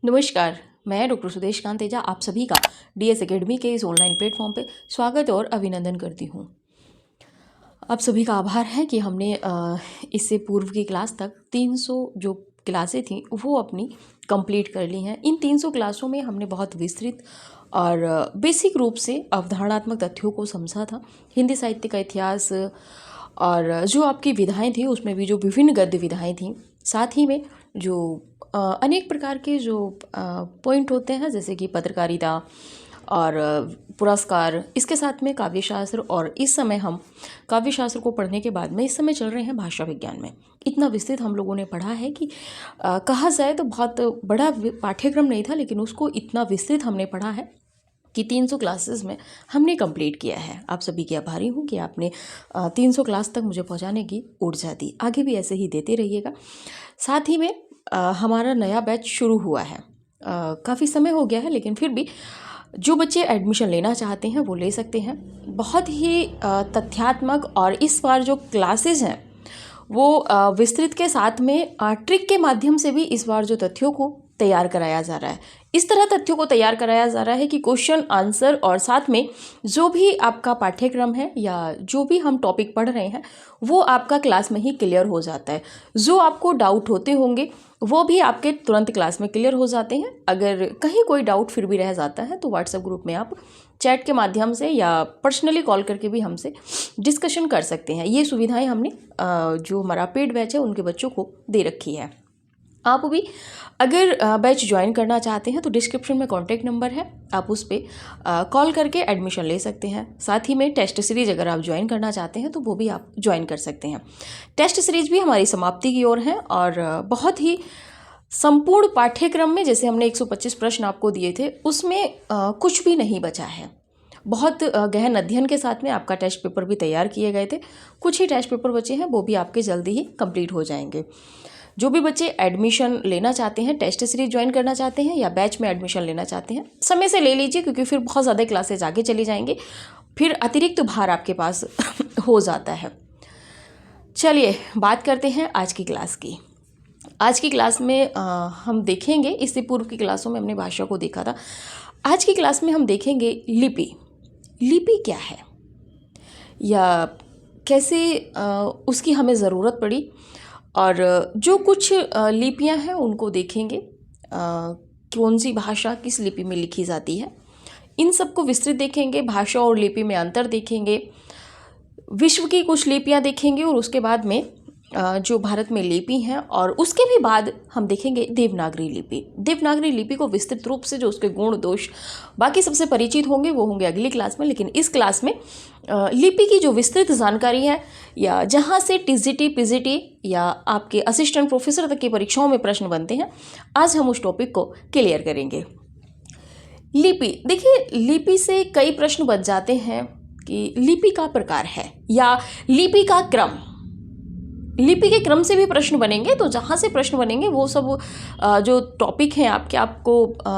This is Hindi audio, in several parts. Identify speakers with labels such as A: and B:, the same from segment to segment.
A: नमस्कार। मैं डॉक्टर सुदेश कांत तेजा आप सभी का डीएस एकेडमी के इस ऑनलाइन प्लेटफॉर्म पे स्वागत और अभिनंदन करती हूँ। आप सभी का आभार है कि हमने इससे पूर्व की क्लास तक 300 जो क्लासें थी वो अपनी कंप्लीट कर ली हैं। इन 300 क्लासों में हमने बहुत विस्तृत और बेसिक रूप से अवधारणात्मक तथ्यों को समझा था। हिंदी साहित्य का इतिहास और जो आपकी विधाएं थी उसमें भी जो विभिन्न गद्य विधाएं थीं, साथ ही में जो अनेक प्रकार के जो पॉइंट होते हैं जैसे कि पत्रकारिता और पुरस्कार, इसके साथ में काव्यशास्त्र, और इस समय हम काव्यशास्त्र को पढ़ने के बाद में इस समय चल रहे हैं भाषा विज्ञान में। इतना विस्तृत हम लोगों ने पढ़ा है कि कहा जाए तो बहुत बड़ा पाठ्यक्रम नहीं था, लेकिन उसको इतना विस्तृत हमने पढ़ा है कि 300 क्लासेस में हमने कंप्लीट किया है। आप सभी की आभारी हूँ कि आपने 300 क्लास तक मुझे पहुँचाने की ऊर्जा दी। आगे भी ऐसे ही देते रहिएगा। साथ ही में हमारा नया बैच शुरू हुआ है। काफ़ी समय हो गया है, लेकिन फिर भी जो बच्चे एडमिशन लेना चाहते हैं वो ले सकते हैं। बहुत ही तथ्यात्मक, और इस बार जो क्लासेस हैं वो विस्तृत के साथ में ट्रिक के माध्यम से भी इस बार जो तथ्यों को तैयार कराया जा रहा है, इस तरह तथ्यों को तैयार कराया जा रहा है कि क्वेश्चन आंसर और साथ में जो भी आपका पाठ्यक्रम है या जो भी हम टॉपिक पढ़ रहे हैं वो आपका क्लास में ही क्लियर हो जाता है। जो आपको डाउट होते होंगे वो भी आपके तुरंत क्लास में क्लियर हो जाते हैं। अगर कहीं कोई डाउट फिर भी रह जाता है तो व्हाट्सएप ग्रुप में आप चैट के माध्यम से या पर्सनली कॉल करके भी हमसे डिस्कशन कर सकते हैं। ये सुविधाएं हमने जो हमारा पेड बैच है उनके बच्चों को दे रखी है। आप भी अगर बैच ज्वाइन करना चाहते हैं तो डिस्क्रिप्शन में कॉन्टैक्ट नंबर है, आप उस पर कॉल करके एडमिशन ले सकते हैं। साथ ही में टेस्ट सीरीज़ अगर आप ज्वाइन करना चाहते हैं तो वो भी आप ज्वाइन कर सकते हैं। टेस्ट सीरीज़ भी हमारी समाप्ति की ओर है और बहुत ही संपूर्ण पाठ्यक्रम में, जैसे हमने 125 प्रश्न आपको दिए थे, उसमें कुछ भी नहीं बचा है। बहुत गहन अध्ययन के साथ में आपका टेस्ट पेपर भी तैयार किए गए थे। कुछ ही टेस्ट पेपर बचे हैं, वो भी आपके जल्दी ही कंप्लीट हो जाएंगे। जो भी बच्चे एडमिशन लेना चाहते हैं, टेस्ट सीरीज ज्वाइन करना चाहते हैं या बैच में एडमिशन लेना चाहते हैं, समय से ले लीजिए, क्योंकि फिर बहुत ज़्यादा क्लासेज आगे चली जाएंगे, फिर अतिरिक्त भार आपके पास हो जाता है। चलिए बात करते हैं आज की क्लास की। आज की क्लास में हम देखेंगे, इससे पूर्व की क्लासों में हमने भाषा को देखा था। आज की क्लास में हम देखेंगे लिपि। लिपि क्या है या कैसे उसकी हमें ज़रूरत पड़ी, और जो कुछ लिपियां हैं उनको देखेंगे। कौन सी भाषा किस लिपि में लिखी जाती है, इन सबको विस्तृत देखेंगे। भाषा और लिपि में अंतर देखेंगे, विश्व की कुछ लिपियां देखेंगे, और उसके बाद में जो भारत में लिपि हैं, और उसके भी बाद हम देखेंगे देवनागरी लिपि। देवनागरी लिपि को विस्तृत रूप से जो उसके गुण दोष बाकी सबसे परिचित होंगे वो होंगे अगली क्लास में, लेकिन इस क्लास में लिपि की जो विस्तृत जानकारी है, या जहाँ से टीजीटी पीजीटी या आपके असिस्टेंट प्रोफेसर तक की परीक्षाओं में प्रश्न बनते हैं, आज हम उस टॉपिक को क्लियर करेंगे। लिपि, देखिए लिपि से कई प्रश्न बन जाते हैं कि लिपि का प्रकार है या लिपि का क्रम। लिपि के क्रम से भी प्रश्न बनेंगे, तो जहाँ से प्रश्न बनेंगे वो सब जो टॉपिक हैं आपको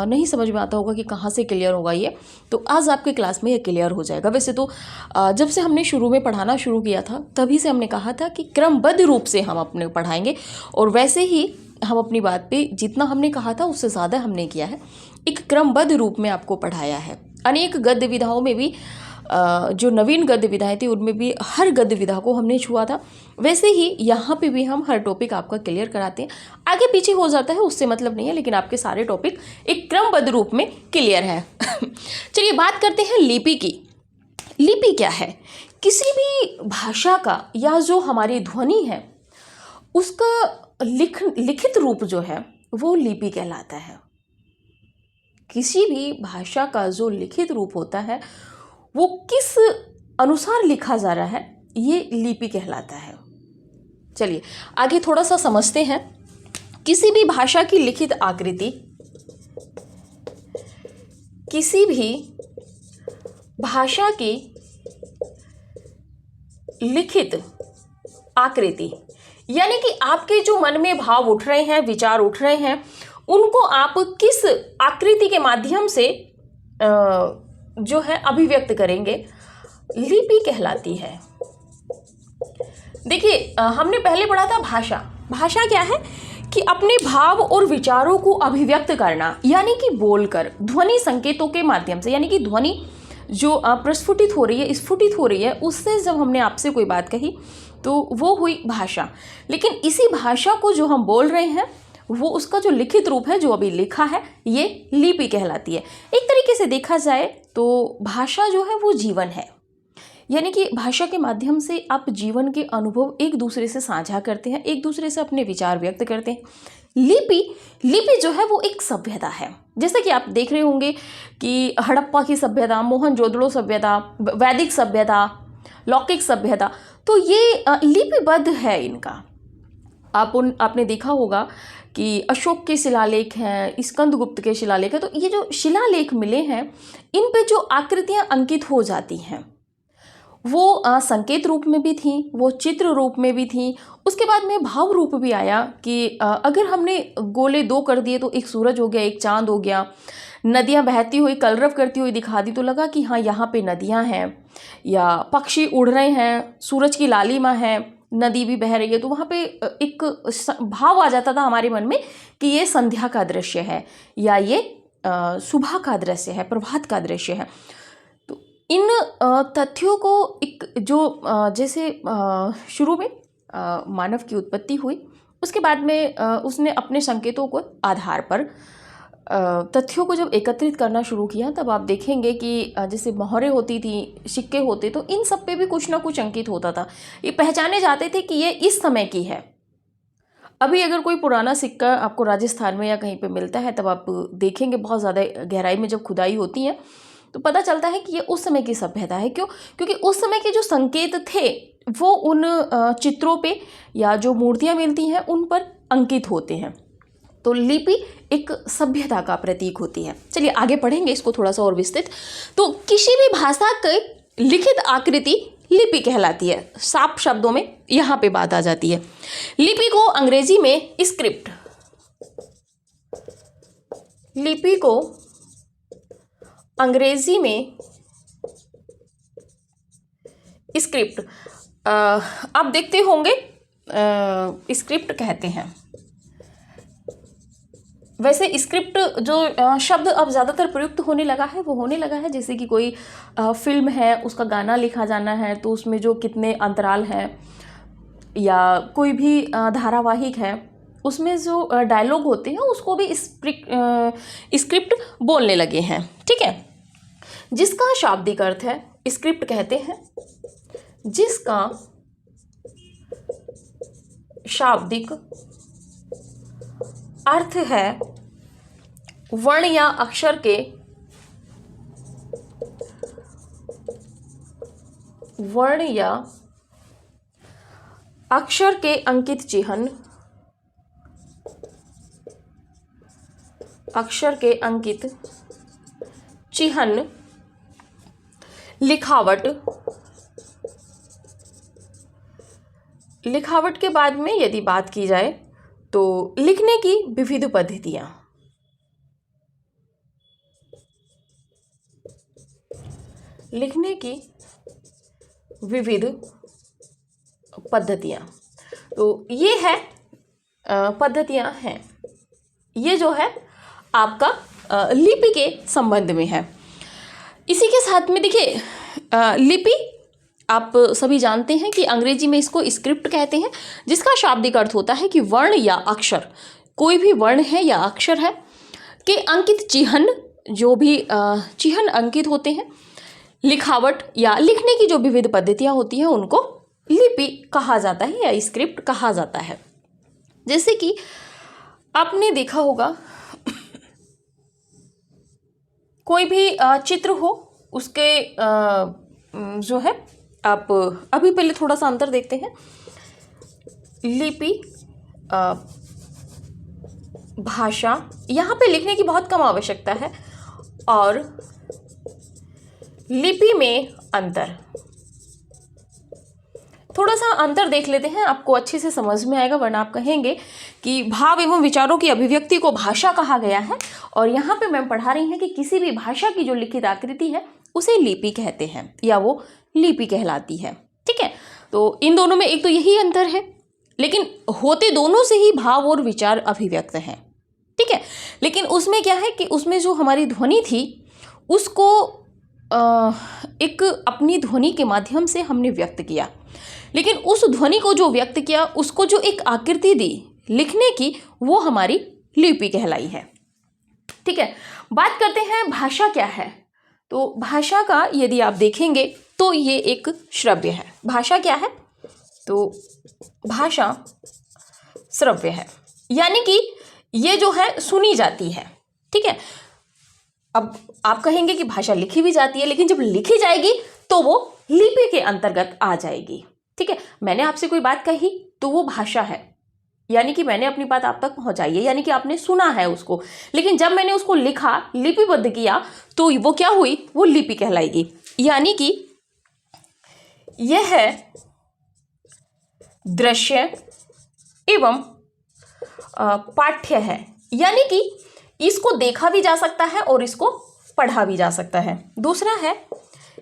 A: नहीं समझ में आता होगा कि कहाँ से क्लियर होगा ये, तो आज आपके क्लास में ये क्लियर हो जाएगा। वैसे तो जब से हमने शुरू में पढ़ाना शुरू किया था तभी से हमने कहा था कि क्रमबद्ध रूप से हम अपने पढ़ाएंगे, और वैसे ही हम अपनी बात पे जितना हमने कहा था उससे ज़्यादा हमने किया है। एक क्रमबद्ध रूप में आपको पढ़ाया है। अनेक गद्य विधाओं में भी जो नवीन गद्य विधाएं थी उनमें भी हर गद्य विधा को हमने छुआ था, वैसे ही यहाँ पे भी हम हर टॉपिक आपका क्लियर कराते हैं। आगे पीछे हो जाता है उससे मतलब नहीं है, लेकिन आपके सारे टॉपिक एक क्रमबद्ध रूप में क्लियर है। चलिए बात करते हैं लिपि की। लिपि क्या है? किसी भी भाषा का या जो हमारी ध्वनि है उसका लिखित रूप जो है वो लिपि कहलाता है। किसी भी भाषा का जो लिखित रूप होता है वो किस अनुसार लिखा जा रहा है, ये लिपि कहलाता है। चलिए आगे थोड़ा सा समझते हैं। किसी भी भाषा की लिखित आकृति, किसी भी भाषा की लिखित आकृति, यानी कि आपके जो मन में भाव उठ रहे हैं, विचार उठ रहे हैं, उनको आप किस आकृति के माध्यम से जो है अभिव्यक्त करेंगे, लिपि कहलाती है। देखिए हमने पहले पढ़ा था भाषा। भाषा क्या है कि अपने भाव और विचारों को अभिव्यक्त करना, यानी कि बोलकर, ध्वनि संकेतों के माध्यम से, यानी कि ध्वनि जो प्रस्फुटित हो रही है, स्फुटित हो रही है, उससे जब हमने आपसे कोई बात कही तो वो हुई भाषा। लेकिन इसी भाषा को जो हम बोल रहे हैं वो उसका जो लिखित रूप है, जो अभी लिखा है, ये लिपि कहलाती है। एक तरीके से देखा जाए तो भाषा जो है वो जीवन है, यानी कि भाषा के माध्यम से आप जीवन के अनुभव एक दूसरे से साझा करते हैं, एक दूसरे से अपने विचार व्यक्त करते हैं। लिपि जो है वो एक सभ्यता है। जैसे कि आप देख रहे होंगे कि हड़प्पा की सभ्यता, मोहनजोदड़ो सभ्यता, वैदिक सभ्यता, लौकिक सभ्यता, तो ये लिपिबद्ध है इनका। आपने देखा होगा कि अशोक के शिलालेख हैं, स्कंदगुप्त के शिलालेख हैं, तो ये जो शिलालेख मिले हैं इन पे जो आकृतियां अंकित हो जाती हैं वो संकेत रूप में भी थी, वो चित्र रूप में भी थी, उसके बाद में भाव रूप भी आया कि अगर हमने गोले दो कर दिए तो एक सूरज हो गया, एक चांद हो गया, नदियां बहती हुई कलरव करती हुई दिखा दी तो लगा कि हाँ यहाँ पे नदियां हैं, या पक्षी उड़ रहे हैं, सूरज की लालिमा है, नदी भी बह रही है, तो वहाँ पे एक भाव आ जाता था हमारे मन में कि ये संध्या का दृश्य है, या ये सुबह का दृश्य है, प्रभात का दृश्य है। तो इन तथ्यों को एक जो जैसे शुरू में मानव की उत्पत्ति हुई, उसके बाद में उसने अपने संकेतों को आधार पर तथ्यों को जब एकत्रित करना शुरू किया, तब आप देखेंगे कि जैसे मोहरें होती थी, सिक्के होते, तो इन सब पे भी कुछ ना कुछ अंकित होता था। ये पहचाने जाते थे कि ये इस समय की है। अभी अगर कोई पुराना सिक्का आपको राजस्थान में या कहीं पे मिलता है, तब आप देखेंगे बहुत ज़्यादा गहराई में जब खुदाई होती है तो पता चलता है कि ये उस समय की सभ्यता है। क्यों? क्योंकि उस समय के जो संकेत थे वो उन चित्रों पे या जो मूर्तियाँ मिलती हैं उन पर अंकित होते हैं। तो लिपि एक सभ्यता का प्रतीक होती है। चलिए आगे पढ़ेंगे इसको थोड़ा सा और विस्तृत। तो किसी भी भाषा की लिखित आकृति लिपि कहलाती है। साफ शब्दों में यहाँ पे बात आ जाती है। लिपि को अंग्रेजी में स्क्रिप्ट, लिपि को अंग्रेजी में स्क्रिप्ट आप देखते होंगे स्क्रिप्ट कहते हैं। वैसे स्क्रिप्ट जो शब्द अब ज़्यादातर प्रयुक्त होने लगा है वो होने लगा है जैसे कि कोई फिल्म है, उसका गाना लिखा जाना है तो उसमें जो कितने अंतराल हैं, या कोई भी धारावाहिक है उसमें जो डायलॉग होते हैं उसको भी स्क्रिप्ट बोलने लगे हैं। ठीक है, जिसका शाब्दिक अर्थ है स्क्रिप्ट कहते हैं, जिसका शाब्दिक अर्थ है वर्ण या अक्षर के अंकित चिन्ह, अक्षर के अंकित चिन्ह, लिखावट, लिखावट के बाद में यदि बात की जाए तो लिखने की विविध पद्धतियां, लिखने की विविध पद्धतियां, तो ये है पद्धतियां हैं, ये जो है आपका लिपि के संबंध में है। इसी के साथ में देखिए लिपि आप सभी जानते हैं कि अंग्रेजी में इसको स्क्रिप्ट कहते हैं, जिसका शाब्दिक अर्थ होता है कि वर्ण या अक्षर, कोई भी वर्ण है या अक्षर है के अंकित चिन्ह, जो भी चिन्ह अंकित होते हैं, लिखावट या लिखने की जो विविध पद्धतियां होती हैं उनको लिपि कहा जाता है या स्क्रिप्ट कहा जाता है। जैसे कि आपने देखा होगा कोई भी चित्र हो, उसके जो है आप अभी पहले थोड़ा सा अंतर देखते हैं। लिपि भाषा, यहाँ पे लिखने की बहुत कम आवश्यकता है, और लिपि में अंतर, थोड़ा सा अंतर देख लेते हैं, आपको अच्छे से समझ में आएगा, वरना आप कहेंगे कि भाव एवं विचारों की अभिव्यक्ति को भाषा कहा गया है, और यहाँ पे मैम पढ़ा रही हैं कि किसी भी भाषा की जो लिखित आकृति है उसे लिपि कहते हैं या वो लिपि कहलाती है। ठीक है, तो इन दोनों में एक तो यही अंतर है। लेकिन होते दोनों से ही भाव और विचार अभिव्यक्त हैं, ठीक है। लेकिन उसमें क्या है कि उसमें जो हमारी ध्वनि थी उसको एक अपनी ध्वनि के माध्यम से हमने व्यक्त किया, लेकिन उस ध्वनि को जो व्यक्त किया उसको जो एक आकृति दी लिखने की, वो हमारी लिपि कहलाई है, ठीक है। बात करते हैं भाषा क्या है। तो भाषा का यदि आप देखेंगे तो ये एक श्रव्य है। भाषा क्या है? तो भाषा श्रव्य है, यानी कि ये जो है सुनी जाती है, ठीक है। अब आप कहेंगे कि भाषा लिखी भी जाती है, लेकिन जब लिखी जाएगी तो वो लिपि के अंतर्गत आ जाएगी, ठीक है। मैंने आपसे कोई बात कही तो वो भाषा है, यानी कि मैंने अपनी बात आप तक पहुंचाई है, यानी कि आपने सुना है उसको। लेकिन जब मैंने उसको लिखा, लिपिबद्ध किया, तो वो क्या हुई? वो लिपि कहलाएगी। यानी कि यह है दृश्य एवं पाठ्य है, यानी कि इसको देखा भी जा सकता है और इसको पढ़ा भी जा सकता है। दूसरा है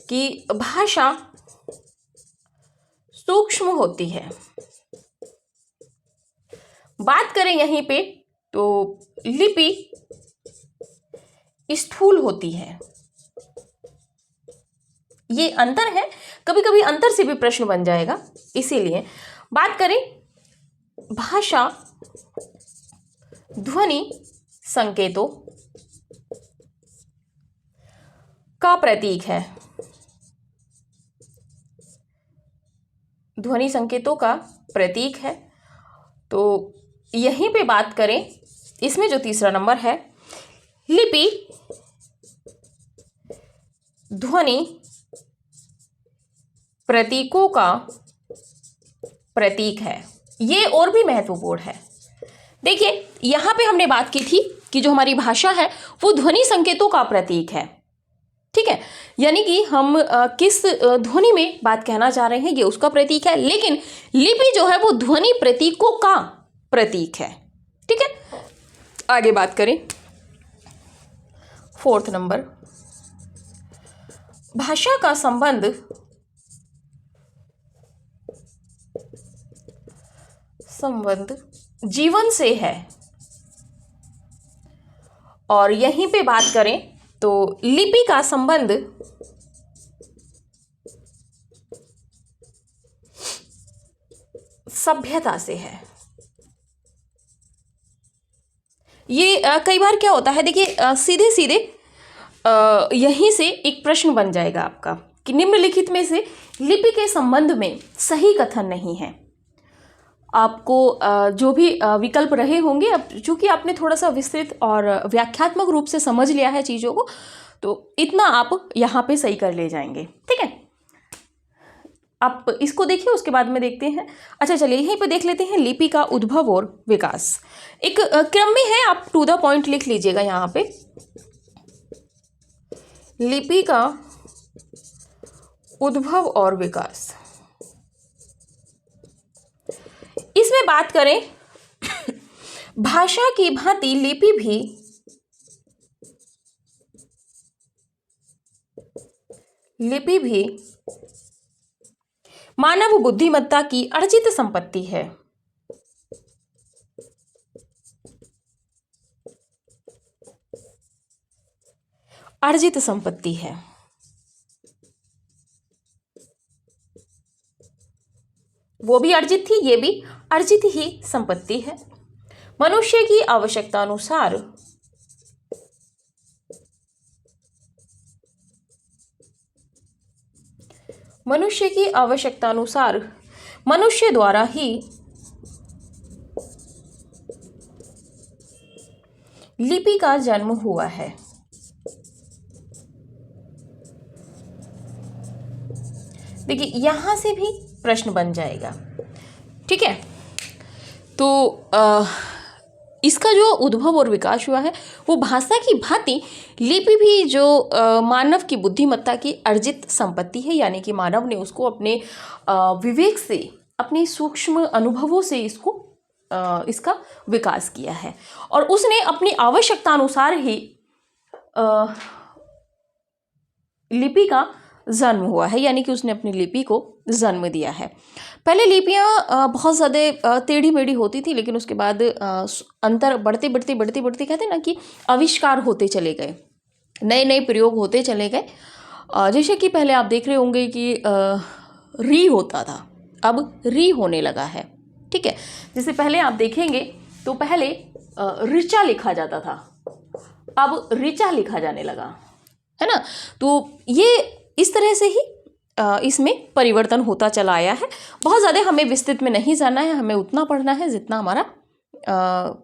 A: कि भाषा सूक्ष्म होती है। बात करें यहीं पे तो लिपि स्थूल होती है। ये अंतर है, कभी कभी अंतर से भी प्रश्न बन जाएगा, इसीलिए बात करें भाषा ध्वनि संकेतों का प्रतीक है। ध्वनि संकेतों का प्रतीक है। तो यहीं पे बात करें, इसमें जो तीसरा नंबर है, लिपि ध्वनि प्रतीकों का प्रतीक है। ये और भी महत्वपूर्ण है। देखिए, यहां पे हमने बात की थी कि जो हमारी भाषा है वो ध्वनि संकेतों का प्रतीक है, ठीक है। यानी कि हम किस ध्वनि में बात कहना चाह रहे हैं ये उसका प्रतीक है, लेकिन लिपि जो है वो ध्वनि प्रतीकों का प्रतीक है, ठीक है। आगे बात करें, फोर्थ नंबर, भाषा का संबंध जीवन से है। और यहीं पे बात करें तो लिपि का संबंध सभ्यता से है। ये कई बार क्या होता है, देखिए सीधे सीधे यहीं से एक प्रश्न बन जाएगा आपका कि निम्नलिखित में से लिपि के संबंध में सही कथन नहीं है। आपको जो भी विकल्प रहे होंगे, अब चूंकि आपने थोड़ा सा विस्तृत और व्याख्यात्मक रूप से समझ लिया है चीज़ों को, तो इतना आप यहाँ पे सही कर ले जाएंगे, ठीक है। आप इसको देखिए, उसके बाद में देखते हैं। अच्छा चलिए, यहीं पे देख लेते हैं लिपि का उद्भव और विकास। एक क्रम में है, आप टू द पॉइंट लिख लीजिएगा यहाँ पे। लिपि का उद्भव और विकास, इसमें बात करें भाषा की भांति लिपि भी मानव बुद्धिमत्ता की अर्जित संपत्ति है। अर्जित संपत्ति है। वो भी अर्जित थी, ये भी अर्जित ही संपत्ति है। मनुष्य की आवश्यकता अनुसार मनुष्य द्वारा ही लिपि का जन्म हुआ है। देखिए, यहां से भी प्रश्न बन जाएगा, ठीक है। तो इसका जो उद्भव और विकास हुआ है वो भाषा की भांति लिपि भी जो मानव की बुद्धिमत्ता की अर्जित संपत्ति है, यानी कि मानव ने उसको अपने विवेक से, अपने सूक्ष्म अनुभवों से इसका विकास किया है, और उसने अपनी आवश्यकता अनुसार ही लिपि का जन्म हुआ है, यानी कि उसने अपनी लिपि को जन्म दिया है। पहले लिपियाँ बहुत ज़्यादा टेढ़ी मेढ़ी होती थी, लेकिन उसके बाद अंतर बढ़ते बढ़ते बढ़ते बढ़ते कहते हैं ना कि आविष्कार होते चले गए, नए नए प्रयोग होते चले गए। जैसे कि पहले आप देख रहे होंगे कि री होता था, अब री होने लगा है। ठीक है, जैसे पहले आप देखेंगे तो पहले ऋचा लिखा जाता था, अब ऋचा लिखा जाने लगा, है ना। तो ये इस तरह से ही इसमें परिवर्तन होता चला आया है। बहुत ज़्यादा हमें विस्तृत में नहीं जाना है, हमें उतना पढ़ना है जितना हमारा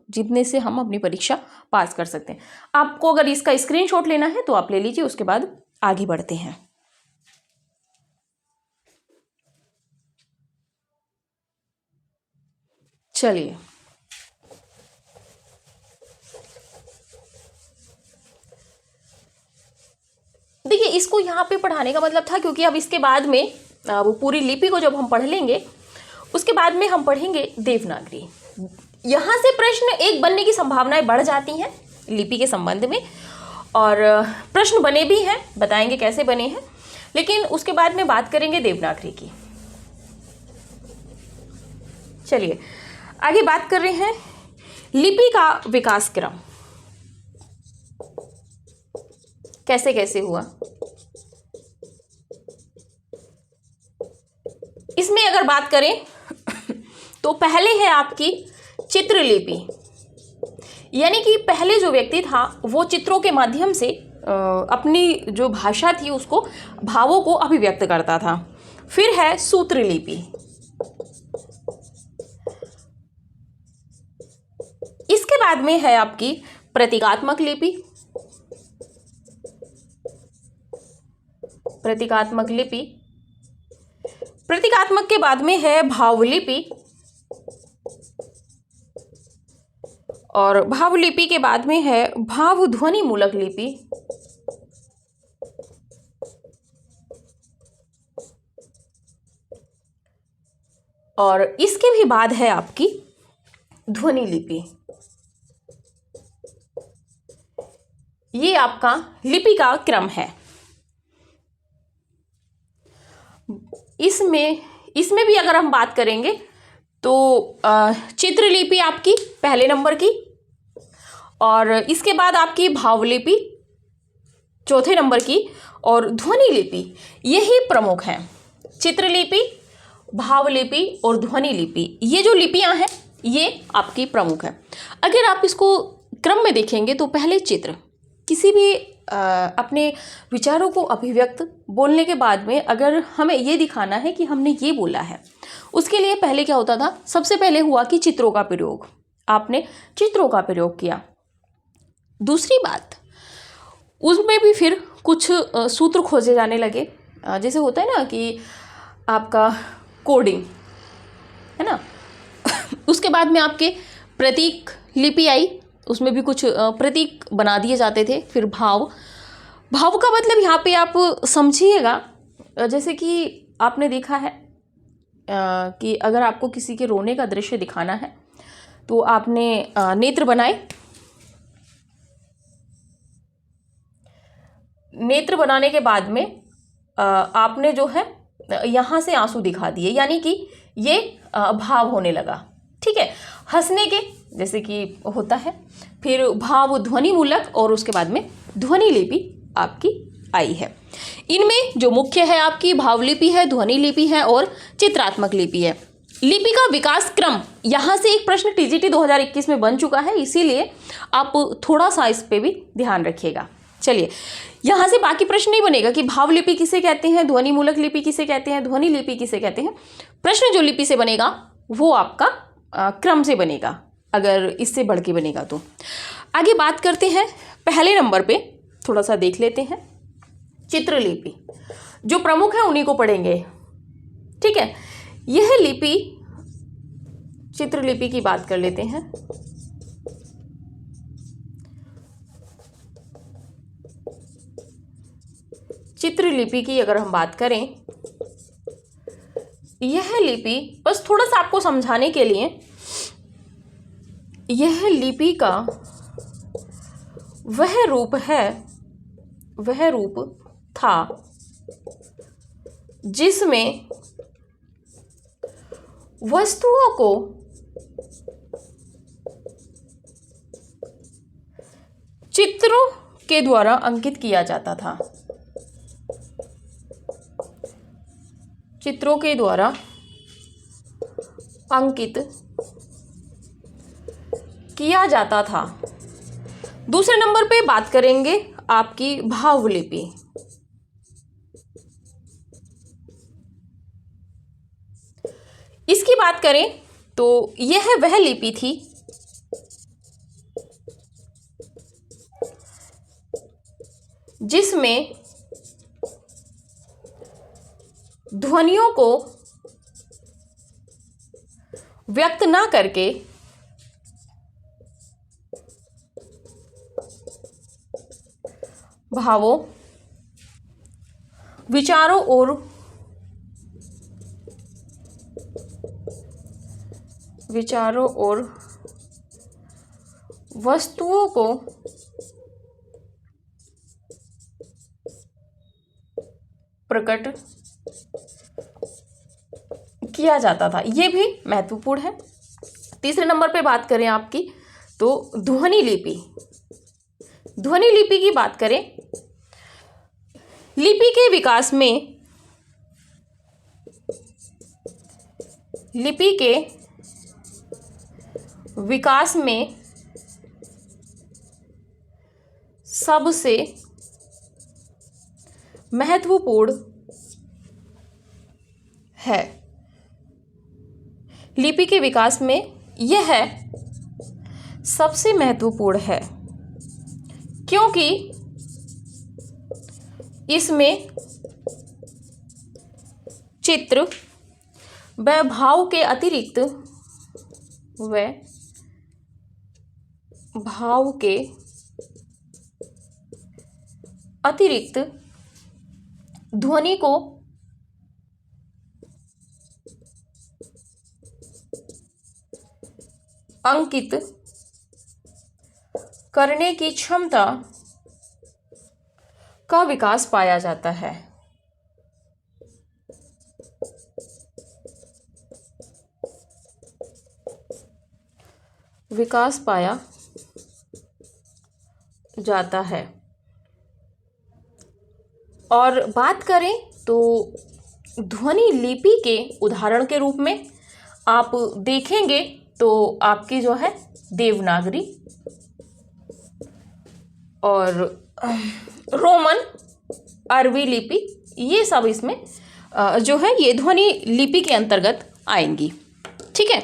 A: जितने से हम अपनी परीक्षा पास कर सकते हैं। आपको अगर इसका स्क्रीनशॉट लेना है तो आप ले लीजिए, उसके बाद आगे बढ़ते हैं। चलिए, देखिए इसको यहाँ पे पढ़ाने का मतलब था क्योंकि अब इसके बाद में वो पूरी लिपि को जब हम पढ़ लेंगे उसके बाद में हम पढ़ेंगे देवनागरी। यहाँ से प्रश्न एक बनने की संभावनाएं बढ़ जाती हैं लिपि के संबंध में, और प्रश्न बने भी हैं, बताएंगे कैसे बने हैं, लेकिन उसके बाद में बात करेंगे देवनागरी की। चलिए आगे बात कर रहे हैं लिपि का विकास क्रम कैसे कैसे हुआ। इसमें अगर बात करें तो पहले है आपकी चित्रलिपि, यानी कि पहले जो व्यक्ति था वो चित्रों के माध्यम से अपनी जो भाषा थी उसको, भावों को अभिव्यक्त करता था। फिर है सूत्रलिपि, इसके बाद में है आपकी प्रतीकात्मक लिपि, प्रतीकात्मक लिपि, प्रतीकात्मक के बाद में है भावलिपि, और भावलिपि के बाद में है भावध्वनि मूलक लिपि, और इसके भी बाद है आपकी ध्वनि लिपि। ये आपका लिपि का क्रम है। इसमें भी अगर हम बात करेंगे तो चित्रलिपि आपकी पहले नंबर की, और इसके बाद आपकी भावलिपि चौथे नंबर की, और ध्वनि लिपि, यही प्रमुख हैं। चित्रलिपि, भावलिपि और ध्वनि लिपि, ये जो लिपियां हैं ये आपकी प्रमुख है। अगर आप इसको क्रम में देखेंगे तो पहले चित्र, किसी भी अपने विचारों को अभिव्यक्त बोलने के बाद में अगर हमें ये दिखाना है कि हमने ये बोला है, उसके लिए पहले क्या होता था, सबसे पहले हुआ कि चित्रों का प्रयोग, आपने चित्रों का प्रयोग किया। दूसरी बात, उसमें भी फिर कुछ सूत्र खोजे जाने लगे, जैसे होता है ना कि आपका कोडिंग, है ना। उसके बाद में आपके प्रतीक लिपि आई, उसमें भी कुछ प्रतीक बना दिए जाते थे। फिर भाव का मतलब यहाँ पे आप समझिएगा, जैसे कि आपने देखा है कि अगर आपको किसी के रोने का दृश्य दिखाना है तो आपने नेत्र बनाए, नेत्र बनाने के बाद में आपने जो है यहाँ से आंसू दिखा दिए, यानी कि ये भाव होने लगा। ठीक है, हंसने के जैसे कि होता है, फिर भाव ध्वनि मूलक, और उसके बाद में ध्वनि लिपि आपकी आई है। इनमें जो मुख्य है आपकी भावलिपि है, ध्वनि लिपि है और चित्रात्मक लिपि है। लिपि का विकास क्रम, यहाँ से एक प्रश्न टीजीटी 2021 में बन चुका है, इसीलिए आप थोड़ा सा इस पे भी ध्यान रखिएगा। चलिए, यहाँ से बाकी प्रश्न नहीं बनेगा कि भावलिपि किसे कहते हैं, ध्वनि मूलक लिपि किसे कहते हैं, ध्वनि लिपि किसे कहते हैं। प्रश्न जो लिपि से बनेगा वो आपका क्रम से बनेगा, अगर इससे बढ़ के बनेगा तो। आगे बात करते हैं, पहले नंबर पे थोड़ा सा देख लेते हैं चित्रलिपि, जो प्रमुख है उन्हीं को पढ़ेंगे। ठीक है, यह लिपि, चित्रलिपि की बात कर लेते हैं। चित्रलिपि की अगर हम बात करें, यह लिपि, बस थोड़ा सा आपको समझाने के लिए, यह लिपि का वह रूप है, वह रूप था जिसमें वस्तुओं को चित्रों के द्वारा अंकित किया जाता था। चित्रों के द्वारा अंकित किया जाता था। दूसरे नंबर पे बात करेंगे आपकी भावलिपि। इसकी बात करें तो यह वह लिपि थी जिसमें ध्वनियों को व्यक्त ना करके भावों, विचारों और वस्तुओं को प्रकट किया जाता था। यह भी महत्वपूर्ण है। तीसरे नंबर पे बात करें आपकी तो ध्वनि लिपि। ध्वनि लिपि की बात करें, लिपि के विकास में सबसे महत्वपूर्ण है। लिपि के विकास में यह सबसे महत्वपूर्ण है क्योंकि इसमें चित्र व भाव के अतिरिक्त ध्वनि को अंकित करने की क्षमता का विकास पाया जाता है। और बात करें तो ध्वनि लिपि के उदाहरण के रूप में आप देखेंगे तो आपकी जो है देवनागरी और रोमन, अरबी लिपि, ये सब इसमें जो है ये ध्वनि लिपि के अंतर्गत आएंगी। ठीक है,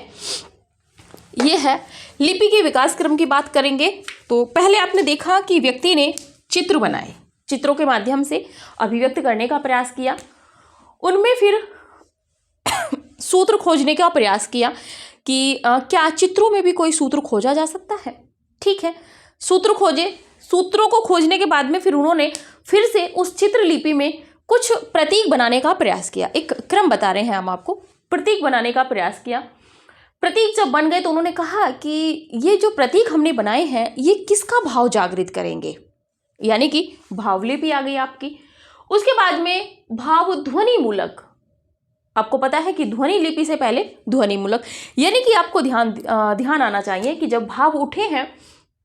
A: ये है लिपि के विकास क्रम की बात करेंगे तो पहले आपने देखा कि व्यक्ति ने चित्र बनाए, चित्रों के माध्यम से अभिव्यक्त करने का प्रयास किया, उनमें फिर सूत्र खोजने का प्रयास किया कि क्या चित्रों में भी कोई सूत्र खोजा जा सकता है। ठीक है, सूत्र खोजे, सूत्रों को खोजने के बाद में फिर उन्होंने फिर से उस चित्र लिपि में कुछ प्रतीक बनाने का प्रयास किया। एक क्रम बता रहे हैं हम आपको, प्रतीक बनाने का प्रयास किया। प्रतीक जब बन गए तो उन्होंने कहा कि ये जो प्रतीक हमने बनाए हैं ये किसका भाव जागृत करेंगे, यानी कि भावलिपि आ गई आपकी। उसके बाद में भाव ध्वनि मूलक। आपको पता है कि ध्वनि लिपि से पहले ध्वनि मूलक, यानी कि आपको ध्यान आना चाहिए कि जब भाव उठे हैं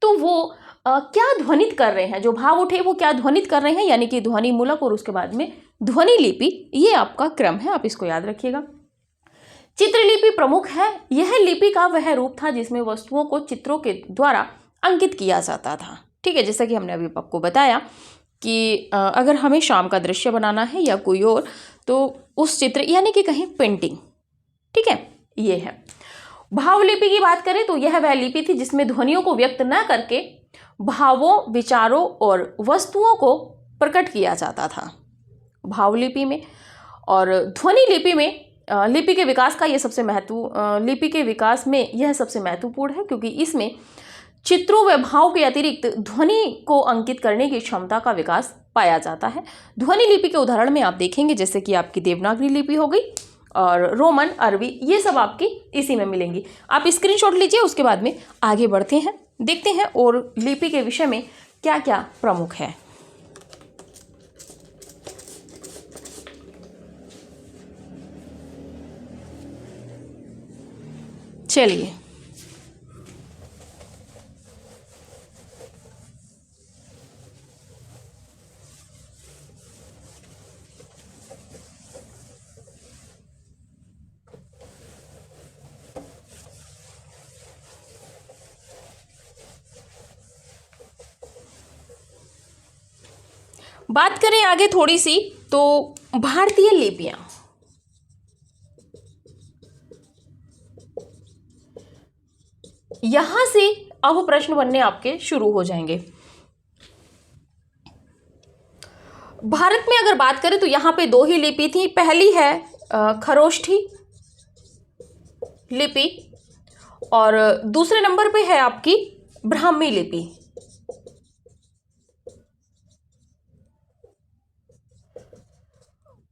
A: तो वो क्या ध्वनित कर रहे हैं, जो भाव उठे वो क्या ध्वनित कर रहे हैं, यानी कि ध्वनि मूलक और उसके बाद में ध्वनि लिपि। ये आपका क्रम है, आप इसको याद रखिएगा। चित्रलिपि प्रमुख है। यह लिपि का वह रूप था जिसमें वस्तुओं को चित्रों के द्वारा अंकित किया जाता था। ठीक है, जैसा कि हमने अभी आपको बताया कि अगर हमें शाम का दृश्य बनाना है या कोई और, तो उस चित्र यानी कि कहीं पेंटिंग। ठीक है, ये है। भावलिपि की बात करें तो यह वह लिपि थी जिसमें ध्वनियों को व्यक्त न करके भावों, विचारों और वस्तुओं को प्रकट किया जाता था भावलिपि में। और ध्वनि लिपि में लिपि के विकास का ये लिपि के विकास में यह सबसे महत्वपूर्ण है क्योंकि इसमें चित्रों व भाव के अतिरिक्त ध्वनि को अंकित करने की क्षमता का विकास पाया जाता है। ध्वनि लिपि के उदाहरण में आप देखेंगे जैसे कि आपकी देवनागरी लिपि हो गई और रोमन, अरबी, ये सब आपकी इसी में मिलेंगी। आप स्क्रीनशॉट लीजिए, उसके बाद में आगे बढ़ते हैं, देखते हैं और लिपि के विषय में क्या क्या प्रमुख है। चलिए, बात करें आगे थोड़ी सी तो भारतीय लिपियां। यहां से अब प्रश्न बनने आपके शुरू हो जाएंगे। भारत में अगर बात करें तो यहां पे दो ही लिपि थी। पहली है खरोष्ठी लिपि और दूसरे नंबर पे है आपकी ब्राह्मी लिपि।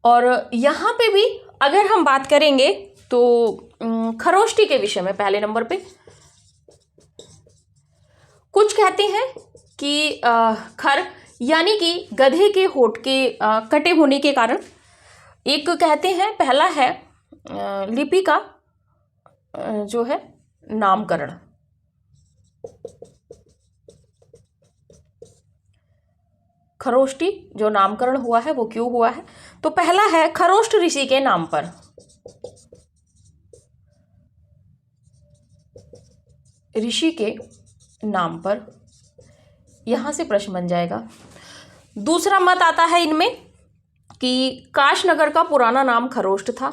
A: और यहां पे भी अगर हम बात करेंगे तो खरोष्ठी के विषय में पहले नंबर पे कुछ कहते हैं कि खर यानी कि गधे के होठ के कटे होने के कारण। एक कहते हैं पहला है लिपि का जो है नामकरण। खरोष्ठी जो नामकरण हुआ है वो क्यों हुआ है? तो पहला है खरोष्ट ऋषि के नाम पर। ऋषि के नाम पर यहां से प्रश्न बन जाएगा। दूसरा मत आता है इनमें कि काशनगर का पुराना नाम खरोष्ट था।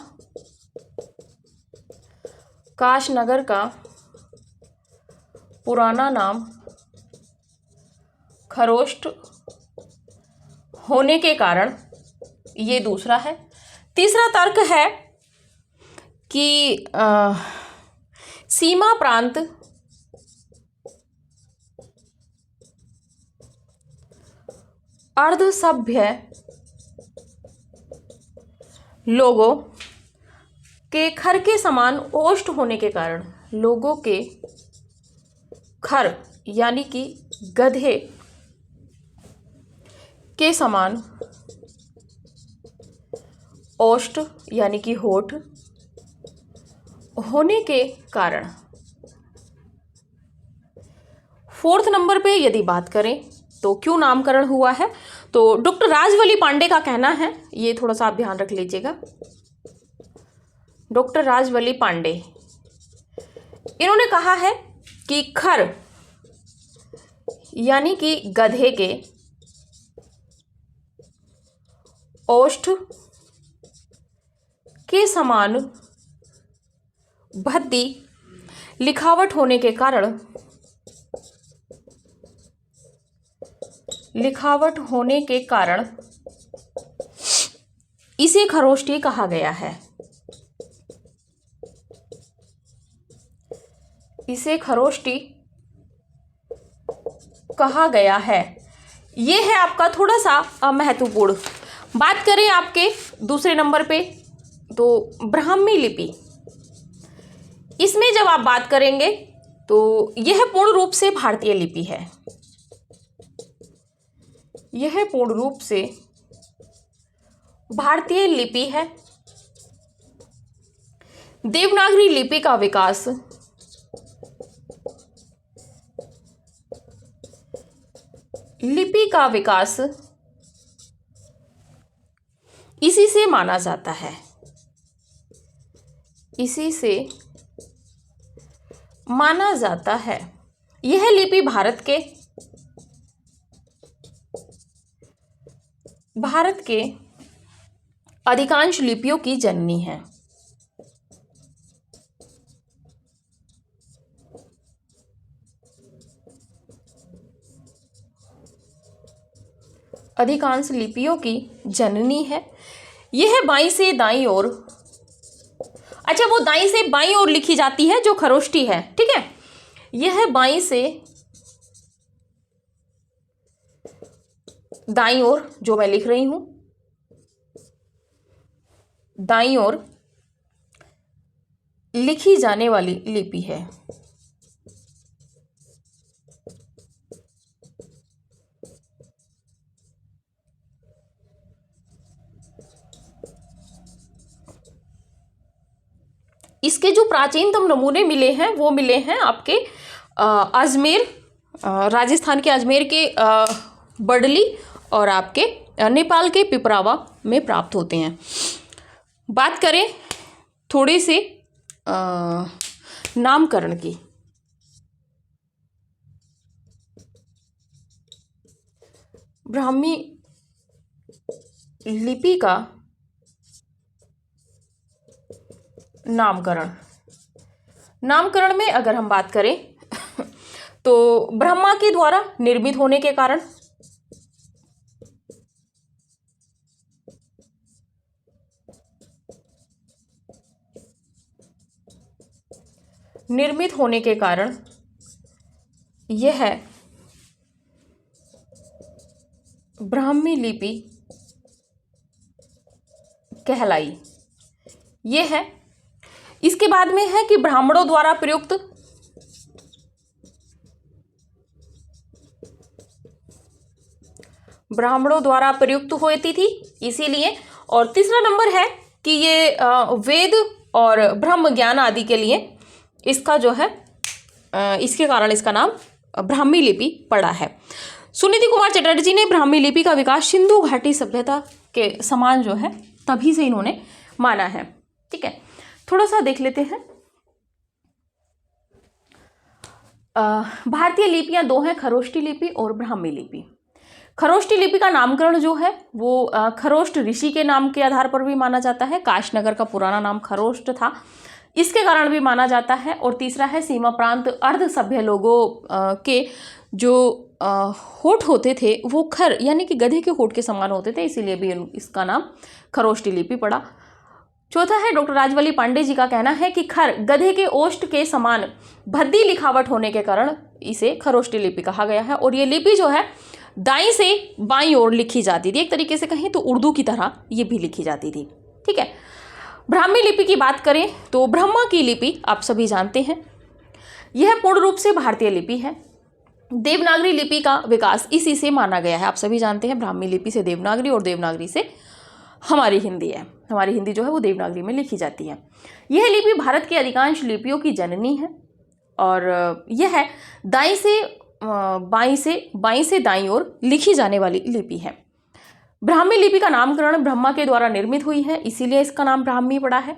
A: काशनगर का पुराना नाम खरोष्ट होने के कारण, ये दूसरा है। तीसरा तर्क है कि सीमा प्रांत अर्ध सभ्य लोगों के खर के समान ओष्ठ होने के कारण, लोगों के खर यानी कि गधे के समान ओष्ठ यानी कि होठ होने के कारण। फोर्थ नंबर पे यदि बात करें तो क्यों नामकरण हुआ है, तो डॉक्टर राजवली पांडे का कहना है, ये थोड़ा सा आप ध्यान रख लीजिएगा। डॉक्टर राजवली पांडे इन्होंने कहा है कि खर यानी कि गधे के ओष्ठ के समान भद्दी लिखावट होने के कारण, इसे खरोष्ठी कहा गया है। इसे खरोष्ठी कहा गया है। यह है आपका थोड़ा सा महत्वपूर्ण। बात करें आपके दूसरे नंबर पे तो ब्राह्मी लिपि। इसमें जब आप बात करेंगे तो यह पूर्ण रूप से भारतीय लिपि है। यह पूर्ण रूप से भारतीय लिपि है। देवनागरी लिपि का विकास इसी से माना जाता है। इसी से माना जाता है। यह लिपि भारत के अधिकांश लिपियों की जननी है। अधिकांश लिपियों की जननी है। यह बाईं से दाईं ओर, अच्छा वो दाईं से बाईं ओर लिखी जाती है जो खरोष्ठी है, ठीक है। यह बाईं से दाईं ओर जो मैं लिख रही हूं, दाईं ओर लिखी जाने वाली लिपि है। इसके जो प्राचीनतम नमूने मिले हैं वो मिले हैं आपके अजमेर, राजस्थान के अजमेर के बडली और आपके नेपाल के पिपरावा में प्राप्त होते हैं। बात करें थोड़े से नामकरण की। ब्राह्मी लिपि का नामकरण में अगर हम बात करें तो ब्रह्मा के द्वारा निर्मित होने के कारण, यह ब्राह्मी लिपि कहलाई। यह है। इसके बाद में है कि ब्राह्मणों द्वारा प्रयुक्त होती थी इसीलिए। और तीसरा नंबर है कि ये वेद और ब्रह्म ज्ञान आदि के लिए इसका जो है इसके कारण इसका नाम ब्राह्मी लिपि पड़ा है। सुनीति कुमार चटर्जी ने ब्राह्मी लिपि का विकास सिंधु घाटी सभ्यता के समान जो है तभी से इन्होंने माना है। ठीक है, थोड़ा सा देख लेते हैं। भारतीय लिपियां दो हैं, खरोष्टी लिपि और ब्राह्मी लिपि। खरोष्टी लिपि का नामकरण जो है वो खरोष्ट ऋषि के नाम के आधार पर भी माना जाता है। काशनगर का पुराना नाम खरोष्ट था, इसके कारण भी माना जाता है। और तीसरा है सीमा प्रांत अर्ध सभ्य लोगों के जो होठ होते थे वो खर यानी कि गधे के होठ के समान होते थे, इसीलिए भी इसका नाम खरोष्टी लिपि पड़ा। चौथा है डॉक्टर राजवली पांडे जी का कहना है कि खर गधे के ओष्ठ के समान भद्दी लिखावट होने के कारण इसे खरोष्टी लिपि कहा गया है। और ये लिपि जो है दाईं से बाईं ओर लिखी जाती थी, एक तरीके से कहें तो उर्दू की तरह ये भी लिखी जाती थी। ठीक है, ब्राह्मी लिपि की बात करें तो ब्रह्मा की लिपि आप सभी जानते हैं, यह पूर्ण रूप से भारतीय लिपि है। देवनागरी लिपि का विकास इसी से माना गया है। आप सभी जानते हैं ब्राह्मी लिपि से देवनागरी और देवनागरी से हमारी हिंदी है। हमारी हिंदी जो है वो देवनागरी में लिखी जाती है। यह लिपि भारत की अधिकांश लिपियों की जननी है और यह दाईं से दाईं ओर लिखी जाने वाली लिपि है। ब्राह्मी लिपि का नामकरण ब्रह्मा के द्वारा निर्मित हुई है, इसीलिए इसका नाम ब्राह्मी पड़ा है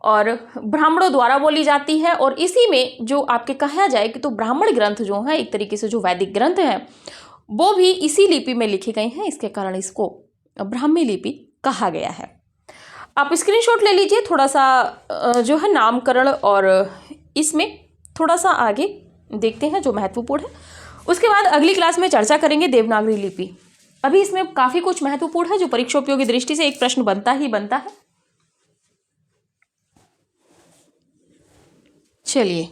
A: और ब्राह्मणों द्वारा बोली जाती है। और इसी में जो आपके कहा जाए कि तो ब्राह्मण ग्रंथ जो है एक तरीके से जो वैदिक ग्रंथ हैं वो भी इसी लिपि में लिखे गए हैं, इसके कारण इसको ब्राह्मी लिपि कहा गया है। आप स्क्रीनशॉट ले लीजिए थोड़ा सा जो है नामकरण, और इसमें थोड़ा सा आगे देखते हैं जो महत्वपूर्ण है। उसके बाद अगली क्लास में चर्चा करेंगे देवनागरी लिपि। अभी इसमें काफ़ी कुछ महत्वपूर्ण है जो परीक्षा उपयोगी दृष्टि से एक प्रश्न बनता है। चलिए,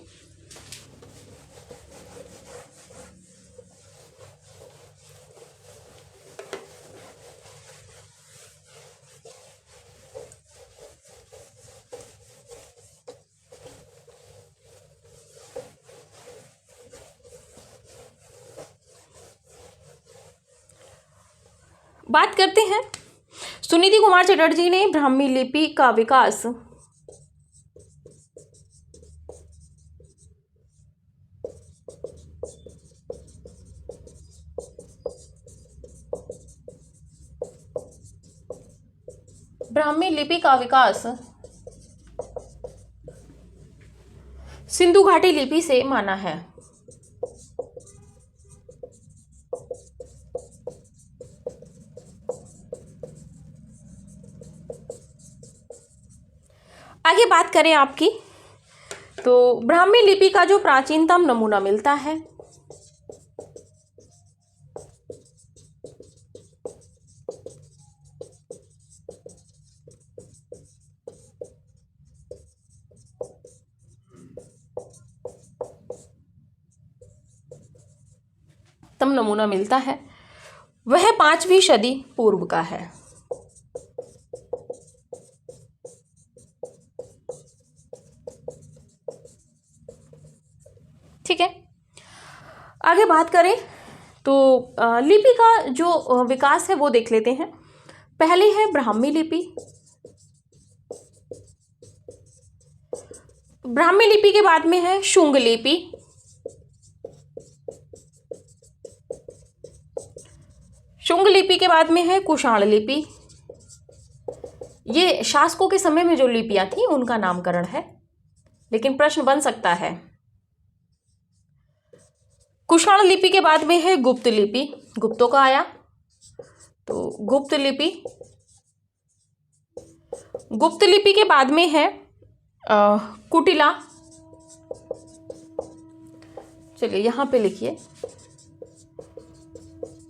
A: बात करते हैं। सुनीति कुमार चटर्जी ने ब्राह्मी लिपि का विकास सिंधु घाटी लिपि से माना है। आगे बात करें आपकी तो ब्राह्मी लिपि का जो प्राचीनतम नमूना मिलता है वह 5वीं सदी पूर्व का है। ठीक है, आगे बात करें तो लिपि का जो विकास है वो देख लेते हैं। पहले है ब्राह्मी लिपि, ब्राह्मी लिपि के बाद में है शुंग लिपि। शुंग लिपि के बाद में है कुषाण लिपि। ये शासकों के समय में जो लिपियां थी उनका नामकरण है, लेकिन प्रश्न बन सकता है। कुषाण लिपि के बाद में है गुप्त लिपि। गुप्तों का आया तो गुप्त लिपि। गुप्त लिपि के बाद में है कुटिला। चलिए यहां पे लिखिए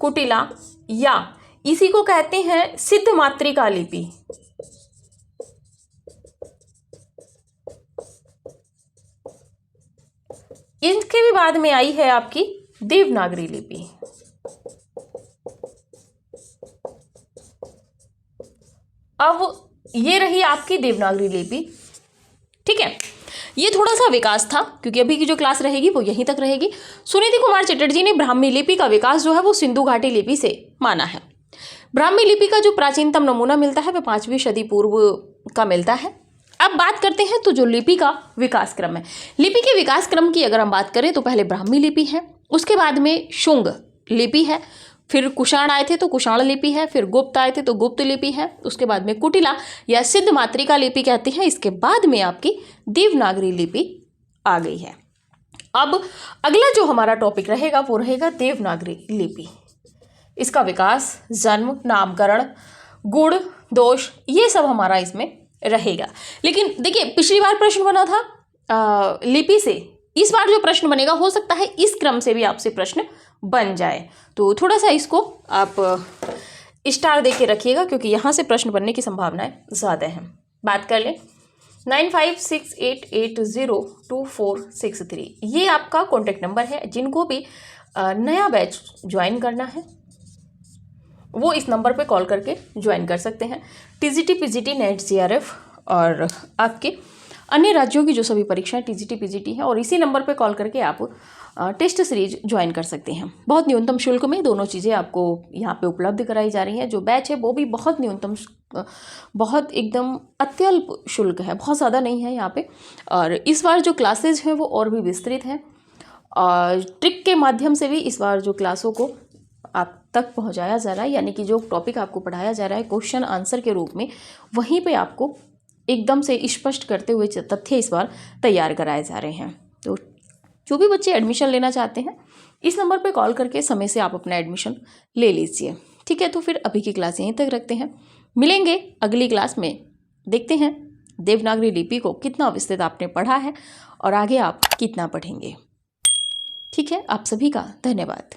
A: कुटिला, या इसी को कहते हैं सिद्ध मातृका लिपि। इनके भी बाद में आई है आपकी देवनागरी लिपि। अब ये रही आपकी देवनागरी लिपि। ठीक है, ये थोड़ा सा विकास था क्योंकि अभी की जो क्लास रहेगी वो यहीं तक रहेगी। सुनीति कुमार चटर्जी ने ब्राह्मी लिपि का विकास जो है वो सिंधु घाटी लिपि से माना है। ब्राह्मी लिपि का जो प्राचीनतम नमूना मिलता है वह 5वीं सदी पूर्व का मिलता है। अब बात करते हैं तो जो लिपि का विकास क्रम है, लिपि के विकास क्रम की अगर हम बात करें तो पहले ब्राह्मी लिपि है, उसके बाद में शुंग लिपि है, फिर कुषाण आए थे तो कुषाण लिपि है, फिर गुप्त आए थे तो गुप्त लिपि है, उसके बाद में कुटिला या सिद्ध मातृका लिपि कहते हैं, इसके बाद में आपकी देवनागरी लिपि आ गई है। अब अगला जो हमारा टॉपिक रहेगा वो रहेगा देवनागरी लिपि। इसका विकास, जन्म, नामकरण, गुण, दोष, ये सब हमारा इसमें रहेगा। लेकिन देखिए पिछली बार प्रश्न बना था लिपि से, इस बार जो प्रश्न बनेगा हो सकता है इस क्रम से भी आपसे प्रश्न बन जाए, तो थोड़ा सा इसको आप स्टार दे के रखिएगा क्योंकि यहाँ से प्रश्न बनने की संभावनाएं ज़्यादा हैं। बात कर लें 9568802463, ये आपका कॉन्टैक्ट नंबर है। जिनको भी नया बैच ज्वाइन करना है वो इस नंबर पे कॉल करके ज्वाइन कर सकते हैं। टीजीटी, पीजीटी, नेट, जीआरएफ और आपके अन्य राज्यों की जो सभी परीक्षाएं टीजीटी, पीजीटी हैं, और इसी नंबर पे कॉल करके आप टेस्ट सीरीज ज्वाइन कर सकते हैं। बहुत न्यूनतम शुल्क में दोनों चीज़ें आपको यहाँ पे उपलब्ध कराई जा रही हैं। जो बैच है वो भी बहुत न्यूनतम, बहुत एकदम अत्यल्प शुल्क है, बहुत ज़्यादा नहीं है यहाँ पे। और इस बार जो क्लासेज हैं वो और भी विस्तृत हैं और ट्रिक के माध्यम से भी इस बार जो क्लासों को आप तक पहुंचाया जा रहा है, यानी कि जो टॉपिक आपको पढ़ाया जा रहा है क्वेश्चन आंसर के रूप में, वहीं पे आपको एकदम से स्पष्ट करते हुए तथ्य इस बार तैयार कराए जा रहे हैं। तो जो भी बच्चे एडमिशन लेना चाहते हैं इस नंबर पे कॉल करके समय से आप अपना एडमिशन ले लीजिए। ठीक है, तो फिर अभी की क्लास यहीं तक रखते हैं, मिलेंगे अगली क्लास में। देखते हैं देवनागरी लिपि को कितना विस्तृत आपने पढ़ा है और आगे आप कितना पढ़ेंगे। ठीक है, आप सभी का धन्यवाद।